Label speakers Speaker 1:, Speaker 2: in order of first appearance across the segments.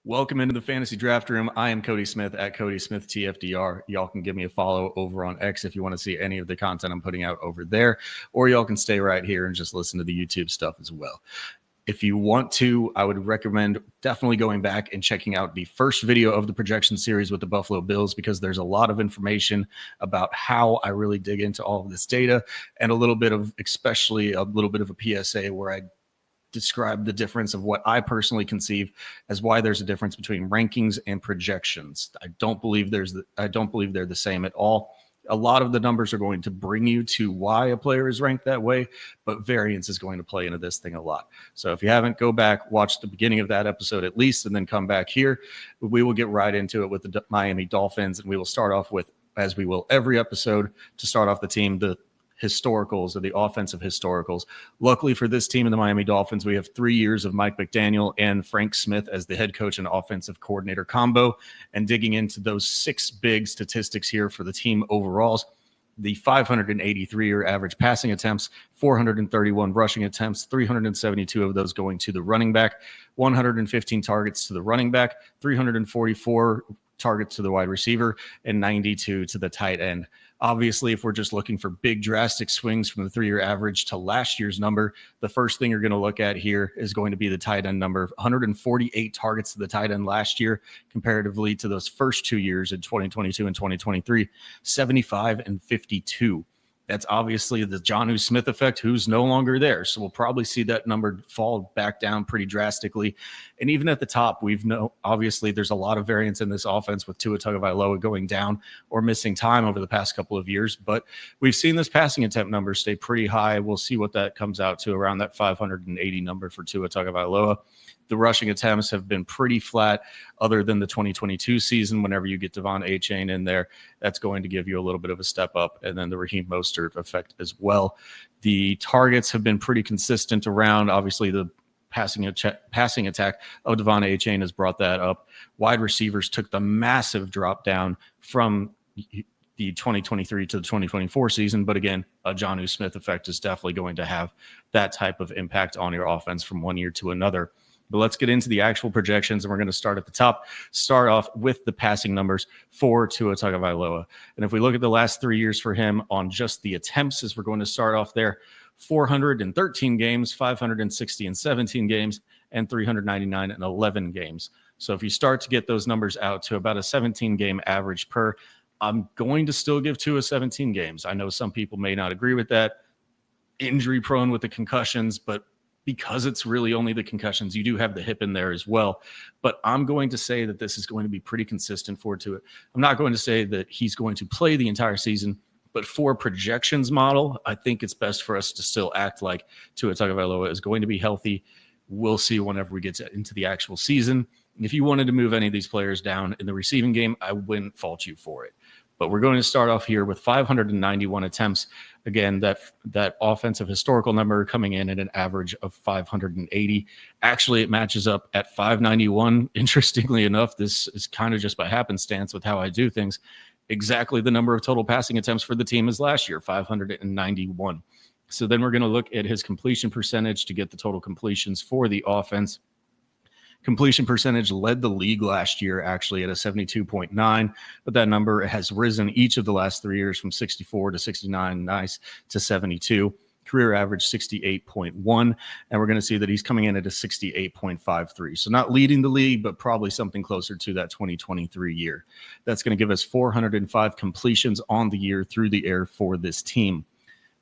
Speaker 1: Welcome into the Fantasy Draft Room. I am Cody Smith at Cody Smith TFDR. Y'all can give me a follow over on X if you want to see any of the content I'm putting out over there, or y'all can stay right here and just listen to the YouTube stuff as well. If you want to, I would recommend definitely going back and checking out the first video of the projection series with the Buffalo Bills, because there's a lot of information about how I really dig into all of this data, and especially a little bit of a PSA where I describe the difference of what I personally conceive as why there's a difference between rankings and projections. I don't believe they're the same at all. A lot of the numbers are going to bring you to why a player is ranked that way, but variance is going to play into this thing a lot. So if you haven't, go back, watch the beginning of that episode at least, and then come back here. We will get right into it with the Miami Dolphins, and we will start off with, as we will every episode, to start off the team, the historicals, or the offensive historicals. Luckily for this team in the Miami Dolphins, we have 3 years of Mike McDaniel and Frank Smith as the head coach and offensive coordinator combo. And digging into those 6 big statistics here for the team overalls: the 583-year average passing attempts, 431 rushing attempts, 372 of those going to the running back, 115 targets to the running back, 344 targets to the wide receiver, and 92 to the tight end. Obviously, if we're just looking for big drastic swings from the 3-year average to last year's number, the first thing you're going to look at here is going to be the tight end number. 148 targets to the tight end last year, comparatively to those first 2 years in 2022 and 2023, 75 and 52. That's obviously the Jonnu Smith effect, who's no longer there. So we'll probably see that number fall back down pretty drastically. And even at the top, obviously there's a lot of variance in this offense with Tua Tagovailoa going down or missing time over the past couple of years. But we've seen this passing attempt number stay pretty high. We'll see what that comes out to, around that 580 number for Tua Tagovailoa. The rushing attempts have been pretty flat, other than the 2022 season. Whenever you get Devon A-Chain in there, that's going to give you a little bit of a step up, and then the Raheem Mostert effect as well. The targets have been pretty consistent around. Obviously, the passing attack of Devon A-Chain has brought that up. Wide receivers took the massive drop down from the 2023 to the 2024 season. But again, a Jonnu Smith effect is definitely going to have that type of impact on your offense from one year to another. But let's get into the actual projections, and we're going to start at the top. Start off with the passing numbers for Tua Tagovailoa. And if we look at the last 3 years for him on just the attempts, as we're going to start off there: 413 games, 560 and 17 games, and 399 and 11 games. So if you start to get those numbers out to about a 17-game average per, I'm going to still give Tua 17 games. I know some people may not agree with that. Injury prone with the concussions, but because it's really only the concussions, you do have the hip in there as well. But I'm going to say that this is going to be pretty consistent for Tua. I'm not going to say that he's going to play the entire season, but for projections model, I think it's best for us to still act like Tua Tagovailoa is going to be healthy. We'll see whenever we get into the actual season. If you wanted to move any of these players down in the receiving game, I wouldn't fault you for it. But we're going to start off here with 591 attempts. Again, that offensive historical number coming in at an average of 580. Actually, it matches up at 591. Interestingly enough, this is kind of just by happenstance with how I do things. Exactly the number of total passing attempts for the team as last year, 591. So then we're going to look at his completion percentage to get the total completions for the offense. Completion percentage led the league last year, actually, at a 72.9, but that number has risen each of the last 3 years from 64 to 69, nice, to 72. Career average 68.1, and we're going to see that he's coming in at a 68.53. So not leading the league, but probably something closer to that 2023 year. That's going to give us 405 completions on the year through the air for this team.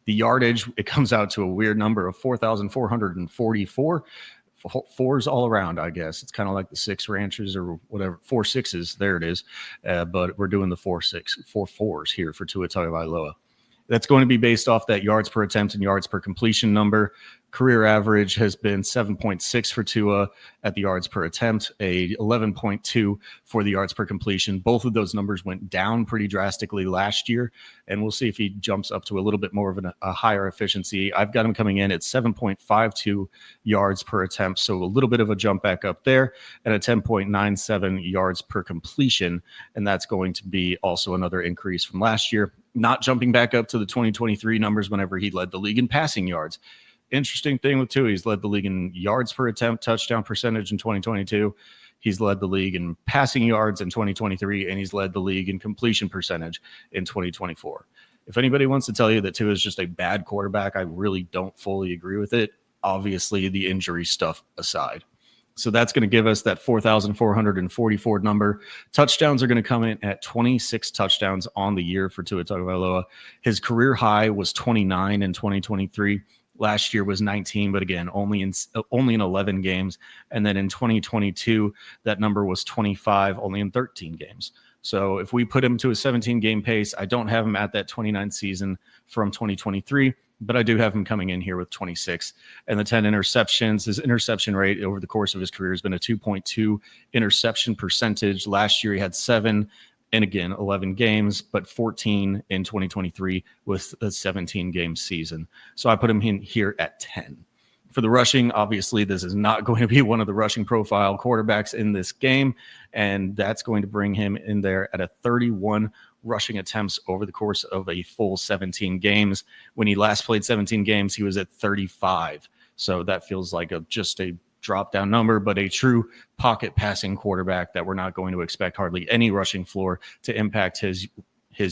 Speaker 1: The yardage, it comes out to a weird number of 4,444. Fours all around, I guess. It's kind of like the 6 ranches or whatever, 4 6s. There it is. But we're doing the 4 4s here for Tua Tagovailoa. That's going to be based off that yards per attempt and yards per completion number. Career average has been 7.6 for Tua at the yards per attempt, a 11.2 for the yards per completion. Both of those numbers went down pretty drastically last year, and we'll see if he jumps up to a little bit more of a higher efficiency. I've got him coming in at 7.52 yards per attempt, so a little bit of a jump back up there, and a 10.97 yards per completion, and that's going to be also another increase from last year, not jumping back up to the 2023 numbers whenever he led the league in passing yards. Interesting thing with Tua, he's led the league in yards per attempt, touchdown percentage in 2022. He's led the league in passing yards in 2023, and he's led the league in completion percentage in 2024. If anybody wants to tell you that Tua is just a bad quarterback, I really don't fully agree with it. Obviously, the injury stuff aside. So that's going to give us that 4,444 number. Touchdowns are going to come in at 26 touchdowns on the year for Tua Tagovailoa. His career high was 29 in 2023. Last year was 19, but again, only in 11 games. And then in 2022, that number was 25, only in 13 games. So if we put him to a 17-game pace, I don't have him at that 29 season from 2023, but I do have him coming in here with 26 and the 10 interceptions. His interception rate over the course of his career has been a 2.2 interception percentage. Last year he had 7 and again 11 games, but 14 in 2023 with a 17-game season. So I put him in here at 10. For the rushing, obviously, this is not going to be one of the rushing profile quarterbacks in this game, and that's going to bring him in there at a 31 rushing attempts over the course of a full 17 games. When he last played 17 games, he was at 35. So that feels like just a drop-down number, but a true pocket passing quarterback that we're not going to expect hardly any rushing floor to impact his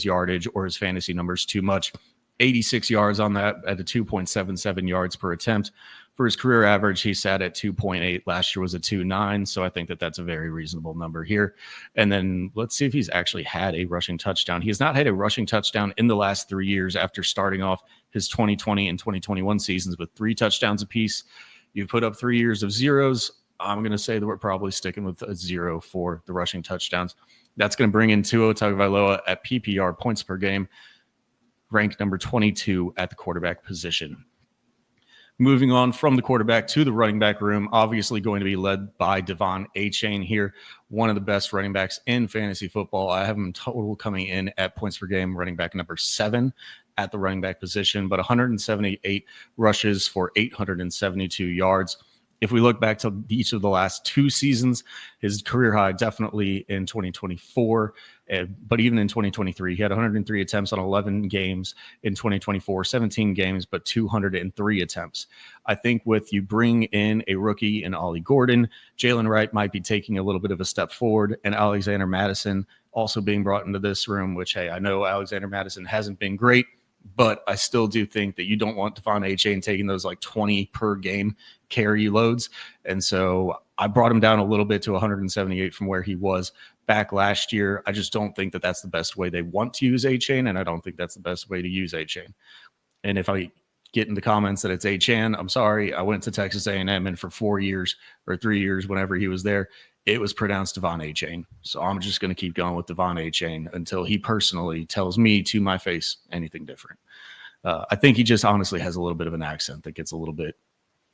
Speaker 1: yardage or his fantasy numbers too much. 86 yards on that at a 2.77 yards per attempt. For his career average, he sat at 2.8. Last year was a 2.9, so I think that that's a very reasonable number here. And then let's see if he's actually had a rushing touchdown. He has not had a rushing touchdown in the last 3 years after starting off his 2020 and 2021 seasons with 3 touchdowns apiece. You put up 3 years of zeros. I'm going to say that we're probably sticking with a 0 for the rushing touchdowns. That's going to bring in Tua Tagovailoa at PPR points per game, ranked number 22 at the quarterback position. Moving on from the quarterback to the running back room, obviously going to be led by Devon Achane here, one of the best running backs in fantasy football. I have him total coming in at points per game, running back number 7 at the running back position, but 178 rushes for 872 yards. If we look back to each of the last 2 seasons, his career high definitely in 2024, but even in 2023, he had 103 attempts on 11 games. In 2024, 17 games, but 203 attempts. I think with you bring in a rookie in Ollie Gordon, Jalen Wright might be taking a little bit of a step forward, and Alexander Mattison also being brought into this room, which, hey, I know Alexander Mattison hasn't been great, but I still do think that you don't want Devon Achane taking those like 20 per game carry loads. And so I brought him down a little bit to 178 from where he was back last year. I just don't think that that's the best way they want to use Achane, and I don't think that's the best way to use Achane. And if I get in the comments that it's Achane, I'm sorry. I went to Texas A&M, and for 4 years or 3 years, whenever he was there, it was pronounced Devon Achane. So I'm just going to keep going with Devon Achane until he personally tells me to my face anything different. I think he just honestly has a little bit of an accent that gets a little bit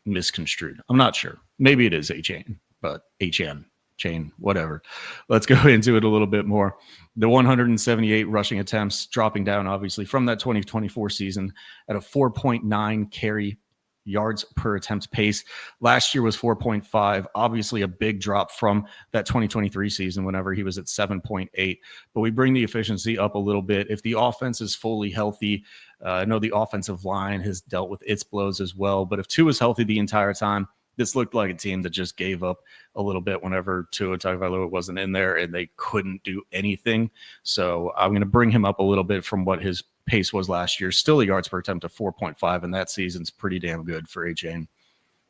Speaker 1: misconstrued. I'm not sure. Maybe it is Achane, but Achane, chain, whatever. Let's go into it a little bit more. The 178 rushing attempts dropping down, obviously, from that 2024 season at a 4.9 carry yards per attempt pace. Last year was 4.5, obviously a big drop from that 2023 season whenever he was at 7.8, but we bring the efficiency up a little bit. If the offense is fully healthy, I know the offensive line has dealt with its blows as well, but if Tua is healthy the entire time, this looked like a team that just gave up a little bit whenever Tua Tagovailoa wasn't in there and they couldn't do anything. So I'm going to bring him up a little bit from what his pace was last year. Still a yards per attempt of 4.5, and that season's pretty damn good for Achane.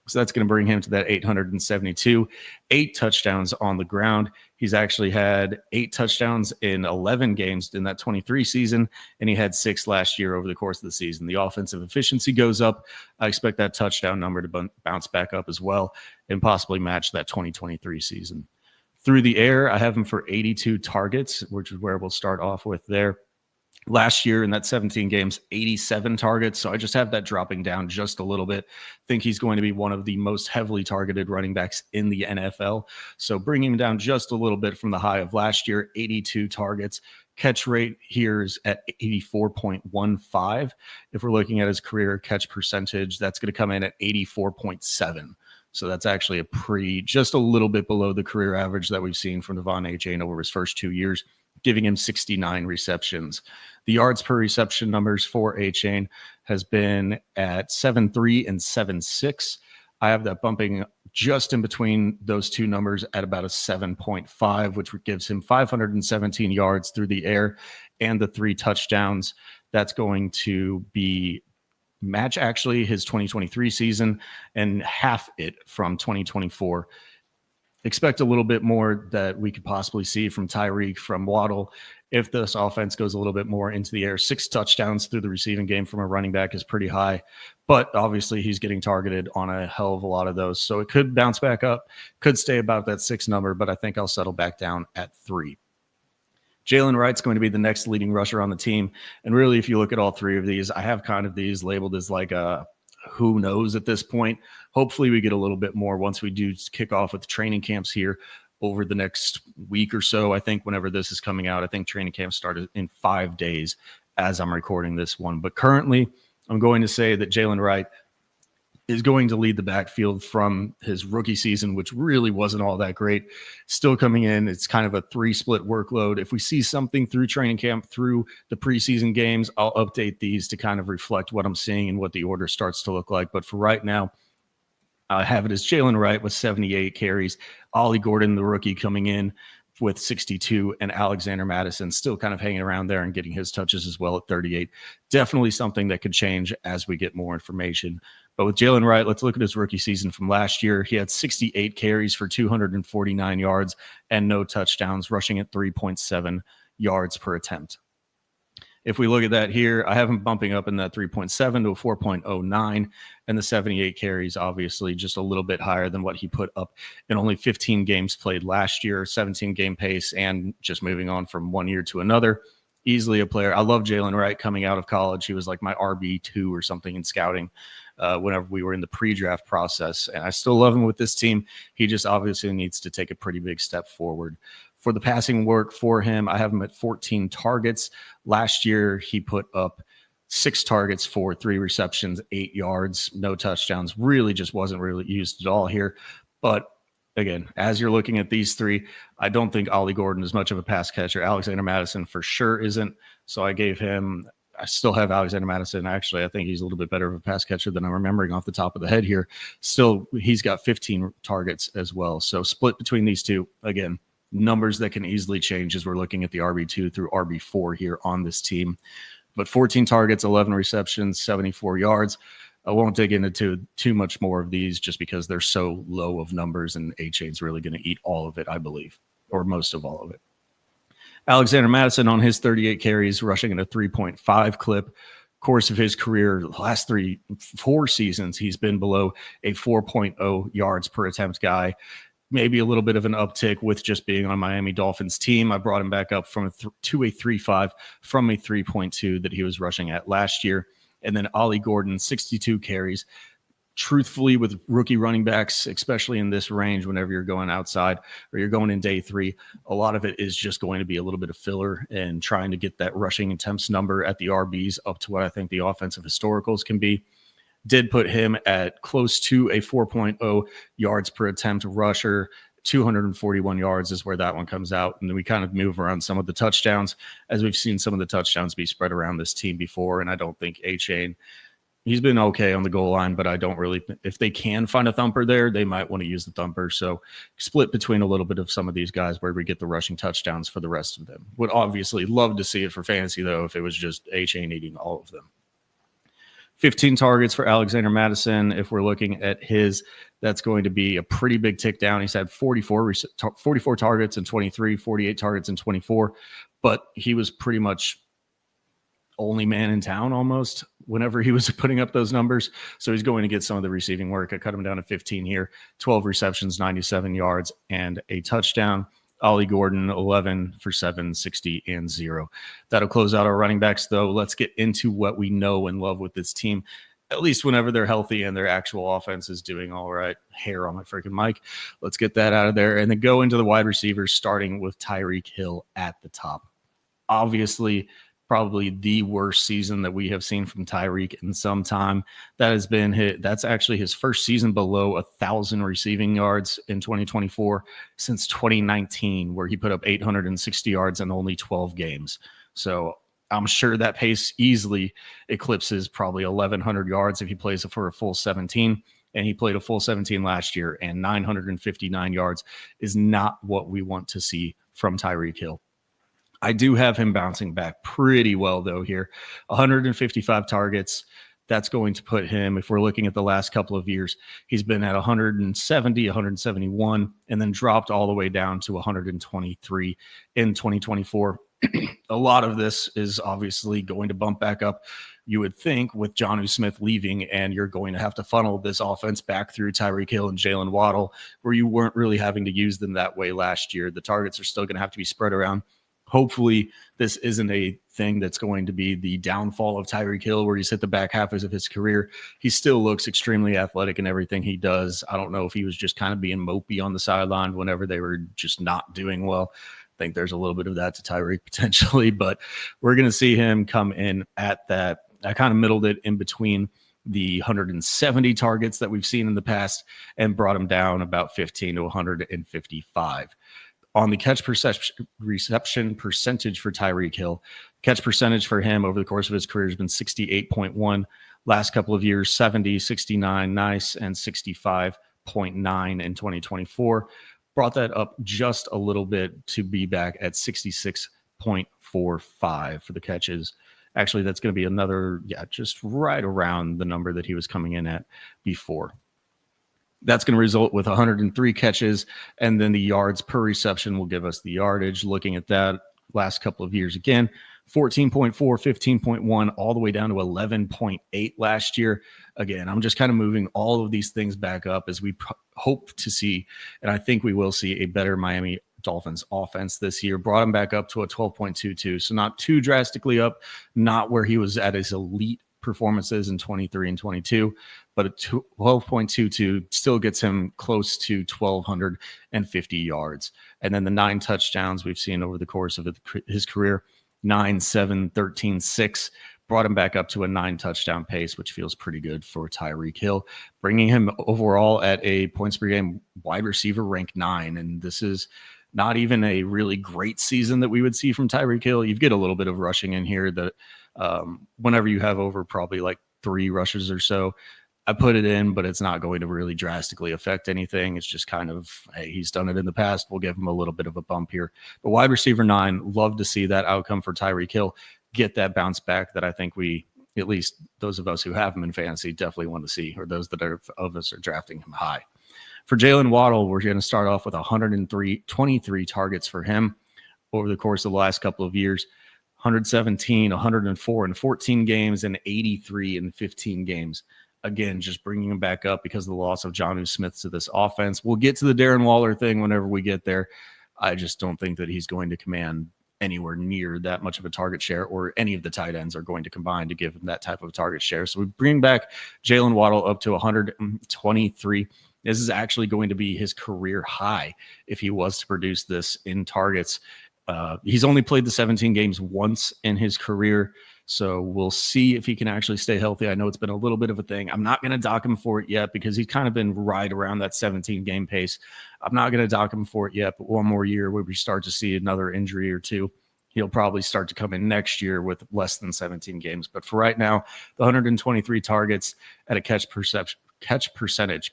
Speaker 1: So that's going to bring him to that 872, 8 touchdowns on the ground. He's actually had 8 touchdowns in 11 games in that 23 season, and he had 6 last year over the course of the season. The offensive efficiency goes up. I expect that touchdown number to bounce back up as well and possibly match that 2023 season. Through the air, I have him for 82 targets, which is where we'll start off with there. Last year in that 17 games, 87 targets. So I just have that dropping down just a little bit. Think he's going to be one of the most heavily targeted running backs in the NFL. So bringing him down just a little bit from the high of last year, 82 targets. Catch rate here is at 84.15. If we're looking at his career catch percentage, that's going to come in at 84.7. So that's actually just a little bit below the career average that we've seen from Devon Achane over his first 2 years, giving him 69 receptions. The yards per reception numbers for Achane has been at 7.3 and 7.6. I have that bumping just in between those two numbers at about a 7.5, which gives him 517 yards through the air and the 3 touchdowns. That's going to be match actually his 2023 season and half it from 2024. Expect a little bit more that we could possibly see from Tyreek, from Waddle. If this offense goes a little bit more into the air, 6 touchdowns through the receiving game from a running back is pretty high, but obviously he's getting targeted on a hell of a lot of those. So it could bounce back up, could stay about that 6 number, but I think I'll settle back down at 3. Jalen Wright's going to be the next leading rusher on the team. And really, if you look at all 3 of these, I have kind of these labeled as like a who knows at this point. Hopefully we get a little bit more once we do kick off with training camps here over the next week or so. I think whenever this is coming out, I think training camp started in 5 days as I'm recording this one. But currently, I'm going to say that Jalen Wright is going to lead the backfield from his rookie season, which really wasn't all that great. Still coming in, it's kind of a 3-split workload. If we see something through training camp, through the preseason games, I'll update these to kind of reflect what I'm seeing and what the order starts to look like. But for right now, I have it as Jalen Wright with 78 carries, Ollie Gordon, the rookie, coming in with 62, and Alexander Mattison still kind of hanging around there and getting his touches as well at 38. Definitely something that could change as we get more information. But with Jalen Wright, let's look at his rookie season from last year. He had 68 carries for 249 yards and no touchdowns, rushing at 3.7 yards per attempt. If we look at that here, I have him bumping up in that 3.7 to a 4.09, and the 78 carries, obviously, just a little bit higher than what he put up in only 15 games played last year, 17-game pace, and just moving on from one year to another. Easily a player. I love Jalen Wright coming out of college. He was like my RB2 or something in scouting whenever we were in the pre-draft process, and I still love him with this team. He just obviously needs to take a pretty big step forward. For the passing work for him, I have him at 14 targets. Last year, he put up 6 targets for 3 receptions, 8 yards, no touchdowns. Really just wasn't really used at all here. But again, as you're looking at these 3, I don't think Ollie Gordon is much of a pass catcher. Alexander Mattison for sure isn't. So I still have Alexander Mattison. Actually, I think he's a little bit better of a pass catcher than I'm remembering off the top of the head here. Still, he's got 15 targets as well. So split between these 2, again, numbers that can easily change as we're looking at the RB2 through RB4 here on this team. But 14 targets, 11 receptions, 74 yards. I won't dig into too much more of these just because they're so low of numbers, and A-Chain's really going to eat all of it, I believe, or most of all of it. Alexander Mattison on his 38 carries, rushing at a 3.5 clip. Course of his career, the last 4 seasons, he's been below a 4.0 yards per attempt guy. Maybe a little bit of an uptick with just being on Miami Dolphins team. I brought him back up from to a 3.5 from a 3.2 that he was rushing at last year. And then Ollie Gordon, 62 carries. Truthfully, with rookie running backs, especially in this range, whenever you're going outside or you're going in day 3, a lot of it is just going to be a little bit of filler and trying to get that rushing attempts number at the RBs up to what I think the offensive historicals can be. Did put him at close to a 4.0 yards per attempt rusher. 241 yards is where that one comes out. And then we kind of move around some of the touchdowns, as we've seen some of the touchdowns be spread around this team before. And I don't think A-Chain, he's been okay on the goal line, but I don't really, if they can find a thumper there, they might want to use the thumper. So split between a little bit of some of these guys where we get the rushing touchdowns for the rest of them. Would obviously love to see it for fantasy, though, if it was just A-Chain eating all of them. 15 targets for Alexander Mattison. If we're looking at his, that's going to be a pretty big tick down. He's had 44 targets in 23, 48 targets in 24, but he was pretty much only man in town almost whenever he was putting up those numbers. So he's going to get some of the receiving work. I cut him down to 15 here, 12 receptions, 97 yards, and a touchdown. Ollie Gordon, 11 for 7, 60 and 0. That'll close out our running backs, though. Let's get into what we know and love with this team, at least whenever they're healthy and their actual offense is doing all right. Hair on my freaking mic. Let's get that out of there and then go into the wide receivers, starting with Tyreek Hill at the top. Obviously, probably the worst season that we have seen from Tyreek in some time. That's actually his first season below 1,000 receiving yards in 2024 since 2019, where he put up 860 yards in only 12 games. So I'm sure that pace easily eclipses probably 1,100 yards if he plays it for a full 17. and he played a full 17 last year, and 959 yards is not what we want to see from Tyreek Hill. I do have him bouncing back pretty well, though, here. 155 targets. That's going to put him, if we're looking at the last couple of years, he's been at 170, 171, and then dropped all the way down to 123 in 2024. A lot of this is obviously going to bump back up, you would think, with Jonnu Smith leaving, and you're going to have to funnel this offense back through Tyreek Hill and Jalen Waddle, where you weren't really having to use them that way last year. The targets are still going to have to be spread around. Hopefully, this isn't a thing that's going to be the downfall of Tyreek Hill, where he's hit the back half of his career. He still looks extremely athletic in everything he does. I don't know if he was just kind of being mopey on the sideline whenever they were just not doing well. I think there's a little bit of that to Tyreek potentially, but we're going to see him come in at that. I kind of middled it in between the 170 targets that we've seen in the past and brought him down about 15 to 155. On the reception percentage for Tyreek Hill, catch percentage for him over the course of his career has been 68.1. Last couple of years, 70, 69, nice, and 65.9 in 2024. Brought that up just a little bit to be back at 66.45 for the catches. Actually, that's going to be another, just right around the number that he was coming in at before. That's going to result with 103 catches, and then the yards per reception will give us the yardage. Looking at that last couple of years again, 14.4, 15.1, all the way down to 11.8 last year. Again, I'm just kind of moving all of these things back up as we hope to see, and I think we will see a better Miami Dolphins offense this year. Brought him back up to a 12.22, so not too drastically up, not where he was at his elite performances in 23 and 22, but a 12.22 still gets him close to 1,250 yards. And then the 9 touchdowns we've seen over the course of his career, 9, 7, 13, 6, brought him back up to a 9 touchdown pace, which feels pretty good for Tyreek Hill, bringing him overall at a points per game wide receiver rank 9. And this is not even a really great season that we would see from Tyreek Hill. You get a little bit of rushing in here that whenever you have over probably like 3 rushes or so, I put it in, but it's not going to really drastically affect anything. It's just kind of, hey, he's done it in the past. We'll give him a little bit of a bump here. But wide receiver 9, love to see that outcome for Tyreek Hill, get that bounce back that I think we, at least those of us who have him in fantasy, definitely want to see, or those that are of us are drafting him high. For Jalen Waddle, we're going to start off with 23 targets for him over the course of the last couple of years. 117, 104 in 14 games, and 83 in 15 games. Again, just bringing him back up because of the loss of Jonnu Smith to this offense. We'll get to the Darren Waller thing whenever we get there. I just don't think that he's going to command anywhere near that much of a target share, or any of the tight ends are going to combine to give him that type of target share. So we bring back Jalen Waddle up to 123. This is actually going to be his career high if he was to produce this in targets. He's only played the 17 games once in his career, so we'll see if he can actually stay healthy. I know it's been a little bit of a thing. I'm not going to dock him for it yet because he's kind of been right around that 17 game pace. I'm not going to dock him for it yet, but one more year where we start to see another injury or two, he'll probably start to come in next year with less than 17 games. But for right now, the 123 targets at a catch percentage,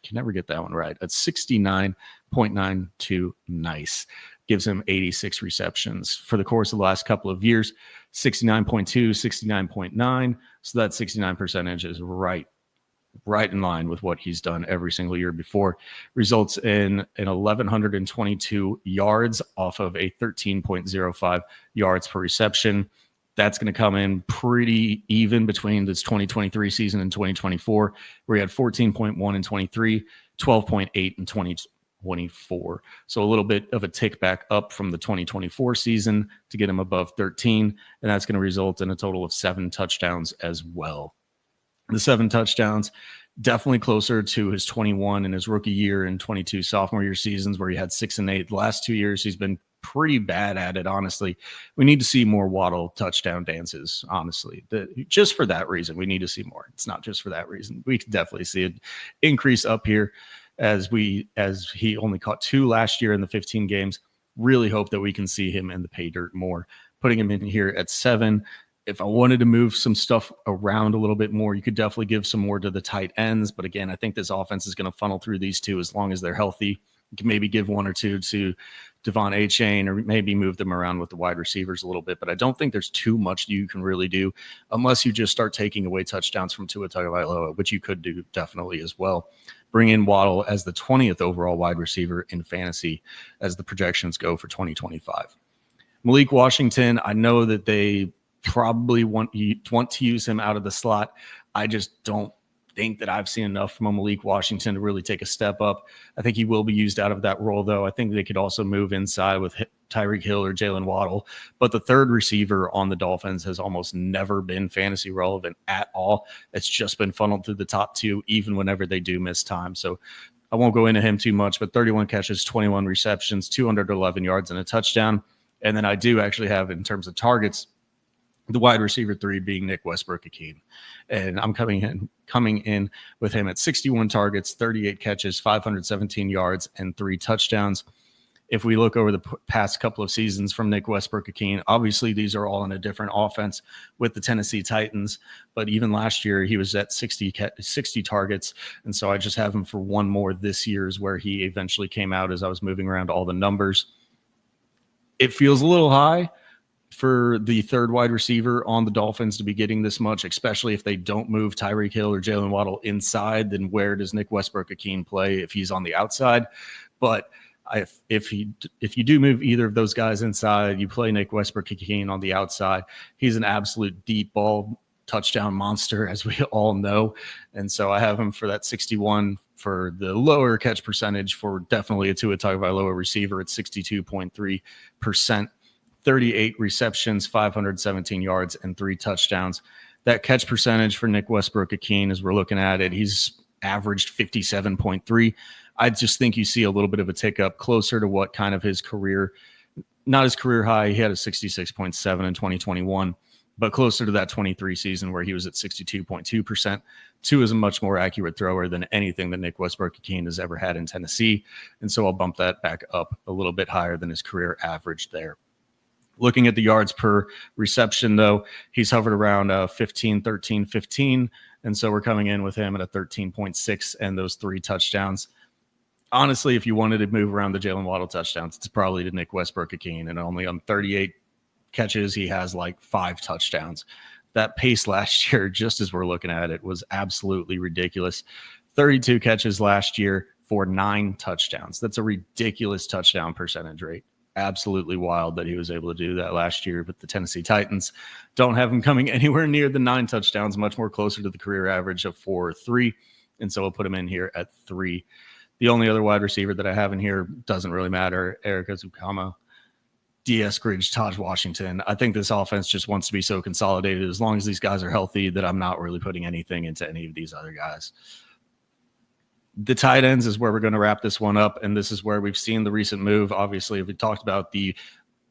Speaker 1: can never get that one right, at 69.92, nice. Gives him 86 receptions for the course of the last couple of years, 69.2, 69.9. So that 69 percentage is right in line with what he's done every single year before. Results in an 1,122 yards off of a 13.05 yards per reception. That's going to come in pretty even between this 2023 season and 2024, where he had 14.1 in 23, 12.8 in 2024. So a little bit of a tick back up from the 2024 season to get him above 13, and that's going to result in a total of 7 touchdowns as well. The 7 touchdowns, definitely closer to his 21 in his rookie year and 22 sophomore year seasons where he had 6 and 8. The last 2 years, he's been pretty bad at it, honestly. We need to see more Waddle touchdown dances, honestly. Just for that reason, we need to see more. It's not just for that reason. We can definitely see an increase up here as he only caught 2 last year in the 15 games. Really hope that we can see him in the pay dirt more. Putting him in here at 7, If I wanted to move some stuff around a little bit more, you could definitely give some more to the tight ends. But again, I think this offense is going to funnel through these two as long as they're healthy. You can maybe give one or two to Devon Achane, or maybe move them around with the wide receivers a little bit. But I don't think there's too much you can really do unless you just start taking away touchdowns from Tua Tagovailoa, which you could do definitely as well. Bring in Waddle as the 20th overall wide receiver in fantasy as the projections go for 2025. Malik Washington, I know that they probably want to use him out of the slot. I just don't think that I've seen enough from Malik Washington to really take a step up. I think he will be used out of that role, though. I think they could also move inside with Tyreek Hill or Jalen Waddle. But the third receiver on the Dolphins has almost never been fantasy relevant at all. It's just been funneled through the top two, even whenever they do miss time. So I won't go into him too much, but 31 catches, 21 receptions, 211 yards, and a touchdown. And then I do actually have, in terms of targets, the wide receiver 3 being Nick Westbrook-Ikhine. And I'm coming in with him at 61 targets, 38 catches, 517 yards, and 3 touchdowns. If we look over the past couple of seasons from Nick Westbrook-Ikhine, obviously these are all in a different offense with the Tennessee Titans. But even last year, he was at 60 targets. And so I just have him for one more this year is where he eventually came out as I was moving around all the numbers. It feels a little high for the third wide receiver on the Dolphins to be getting this much, especially if they don't move Tyreek Hill or Jalen Waddle inside. Then where does Nick Westbrook-Ikhine play if he's on the outside? But if you do move either of those guys inside, you play Nick Westbrook-Ikhine on the outside. He's an absolute deep ball touchdown monster, as we all know. And so I have him for that 61 for the lower catch percentage for definitely a Tua Tagovailoa receiver at 62.3%. 38 receptions, 517 yards, and 3 touchdowns. That catch percentage for Nick Westbrook-Ikhine, as we're looking at it, he's averaged 57.3. I just think you see a little bit of a tick up closer to what kind of his career, not his career high. He had a 66.7 in 2021, but closer to that 23 season where he was at 62.2%. Tua is a much more accurate thrower than anything that Nick Westbrook-Ikhine has ever had in Tennessee. And so I'll bump that back up a little bit higher than his career average there. Looking at the yards per reception, though, he's hovered around 15, 13, 15. And so we're coming in with him at a 13.6 and those 3 touchdowns. Honestly, if you wanted to move around the Jalen Waddle touchdowns, it's probably to Nick Westbrook-Ikhine. And only on 38 catches, he has like 5 touchdowns. That pace last year, just as we're looking at it, was absolutely ridiculous. 32 catches last year for 9 touchdowns. That's a ridiculous touchdown percentage rate. Absolutely wild that he was able to do that last year. But the Tennessee Titans don't have him coming anywhere near the 9 touchdowns, much more closer to the career average of 4 or 3. And so we'll put him in here at 3. The only other wide receiver that I have in here doesn't really matter. Eric Ezukama, D.S. Gridge, Taj Washington. I think this offense just wants to be so consolidated as long as these guys are healthy that I'm not really putting anything into any of these other guys. The tight ends is where we're going to wrap this one up, and this is where we've seen the recent move. Obviously, we talked about the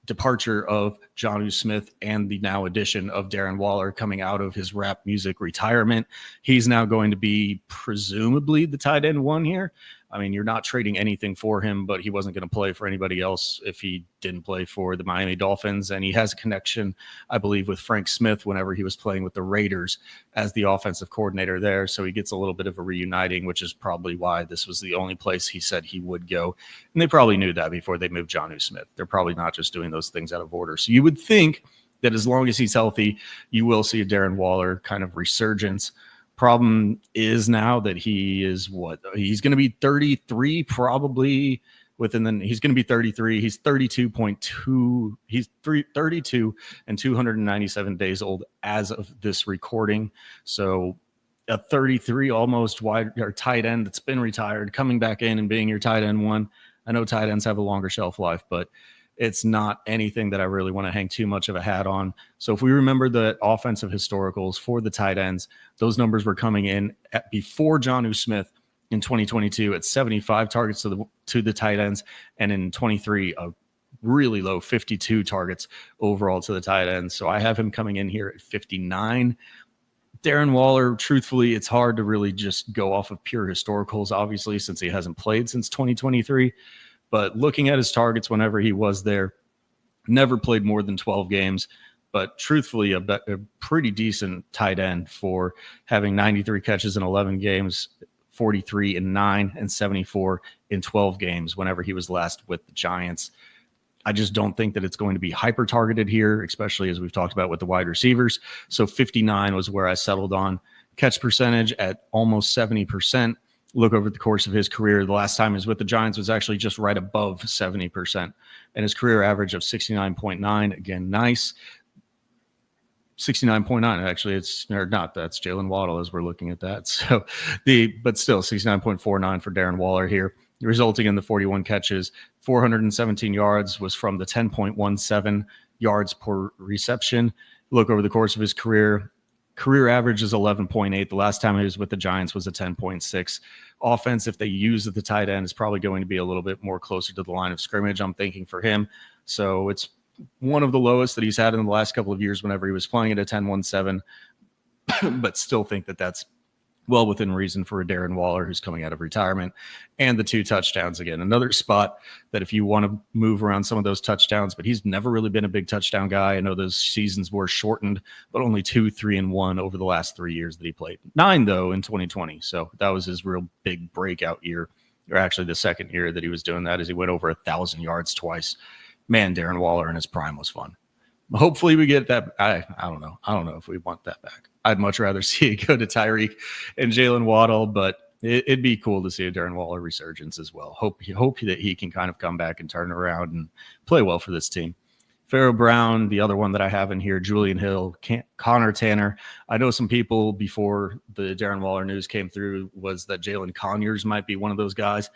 Speaker 1: departure of Jonnu Smith and the now addition of Darren Waller coming out of his rap music retirement. He's now going to be presumably the tight end 1 here. I mean, you're not trading anything for him, but he wasn't going to play for anybody else if he didn't play for the Miami Dolphins. And he has a connection, I believe, with Frank Smith whenever he was playing with the Raiders as the offensive coordinator there. So he gets a little bit of a reuniting, which is probably why this was the only place he said he would go. And they probably knew that before they moved Jonnu Smith. They're probably not just doing those things out of order. So you would think that as long as he's healthy, you will see a Darren Waller kind of resurgence. Problem is now that he is he's going to be 33 probably he's going to be 33. He's 32.2. He's 32 and 297 days old as of this recording. So a 33 almost wide or tight end that's been retired coming back in and being your tight end 1. I know tight ends have a longer shelf life, but it's not anything that I really want to hang too much of a hat on. So if we remember the offensive historicals for the tight ends, those numbers were coming in before Jonnu Smith in 2022 at 75 targets to the tight ends, and in 23 a really low 52 targets overall to the tight ends. So I have him coming in here at 59. Darren Waller, truthfully, it's hard to really just go off of pure historicals, obviously, since he hasn't played since 2023. But looking at his targets whenever he was there, never played more than 12 games. but truthfully, a pretty decent tight end for having 93 catches in 11 games, 43 in 9, and 74 in 12 games whenever he was last with the Giants. I just don't think that it's going to be hyper targeted here, especially as we've talked about with the wide receivers. So 59 was where I settled on. Catch percentage at almost 70%. Look over the course of his career, the last time he was with the Giants was actually just right above 70%. And his career average of 69.9, again, nice. 69.9, actually, it's or not. That's Jalen Waddle as we're looking at that. So but still 69.49 for Darren Waller here, resulting in the 41 catches, 417 yards was from the 10.17 yards per reception. Look over the course of his career average is 11.8. The last time he was with the Giants was a 10.6. Offense, if they use the tight end, is probably going to be a little bit more closer to the line of scrimmage, I'm thinking, for him. So it's one of the lowest that he's had in the last couple of years whenever he was playing at a 10.17, but still think that that's well within reason for a Darren Waller who's coming out of retirement. And the 2 touchdowns, again, another spot that if you want to move around some of those touchdowns, but he's never really been a big touchdown guy. I know those seasons were shortened, but only 2, 3, and 1 over the last 3 years that he played. 9, though, in 2020. So that was his real big breakout year, or actually the second year that he was doing that, as he went over 1,000 yards twice. Man, Darren Waller in his prime was fun. Hopefully we get that. I don't know. I don't know if we want that back. I'd much rather see it go to Tyreek and Jalen Waddle, but it'd be cool to see a Darren Waller resurgence as well. Hope that he can kind of come back and turn around and play well for this team. Pharaoh Brown, the other one that I have in here, Julian Hill, Connor Tanner. I know some people before the Darren Waller news came through was that Jalen Conyers might be one of those guys.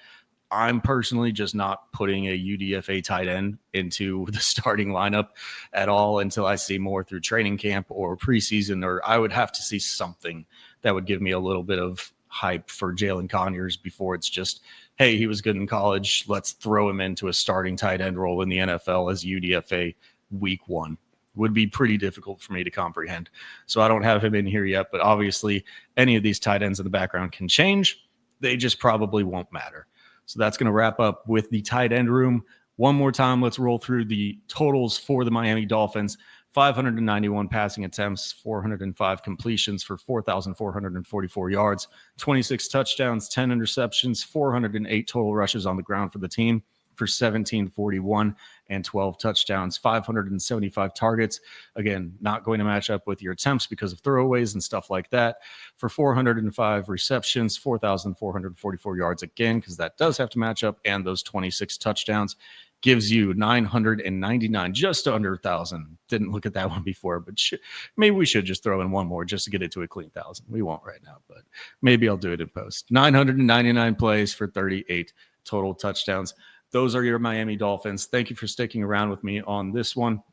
Speaker 1: I'm personally just not putting a UDFA tight end into the starting lineup at all until I see more through training camp or preseason, or I would have to see something that would give me a little bit of hype for Jalen Conyers before it's just, hey, he was good in college, let's throw him into a starting tight end role in the NFL as UDFA week 1. Would be pretty difficult for me to comprehend. So I don't have him in here yet, but obviously any of these tight ends in the background can change. They just probably won't matter. So that's going to wrap up with the tight end room. One more time, let's roll through the totals for the Miami Dolphins. 591 passing attempts, 405 completions for 4,444 yards, 26 touchdowns, 10 interceptions, 408 total rushes on the ground for the team for 1,741 and 12 touchdowns, 575 targets. Again, not going to match up with your attempts because of throwaways and stuff like that. For 405 receptions, 4,444 yards again, because that does have to match up, and those 26 touchdowns gives you 999, just under 1,000. Didn't look at that one before, but maybe we should just throw in one more just to get it to a clean 1,000. We won't right now, but maybe I'll do it in post. 999 plays for 38 total touchdowns. Those are your Miami Dolphins. Thank you for sticking around with me on this one.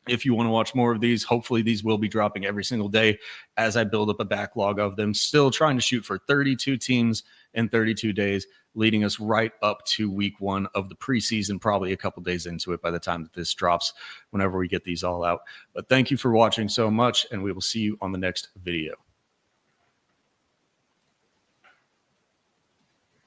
Speaker 1: If you want to watch more of these, hopefully these will be dropping every single day as I build up a backlog of them. Still trying to shoot for 32 teams in 32 days, leading us right up to week 1 of the preseason, probably a couple days into it by the time that this drops, whenever we get these all out. But thank you for watching so much, and we will see you on the next video.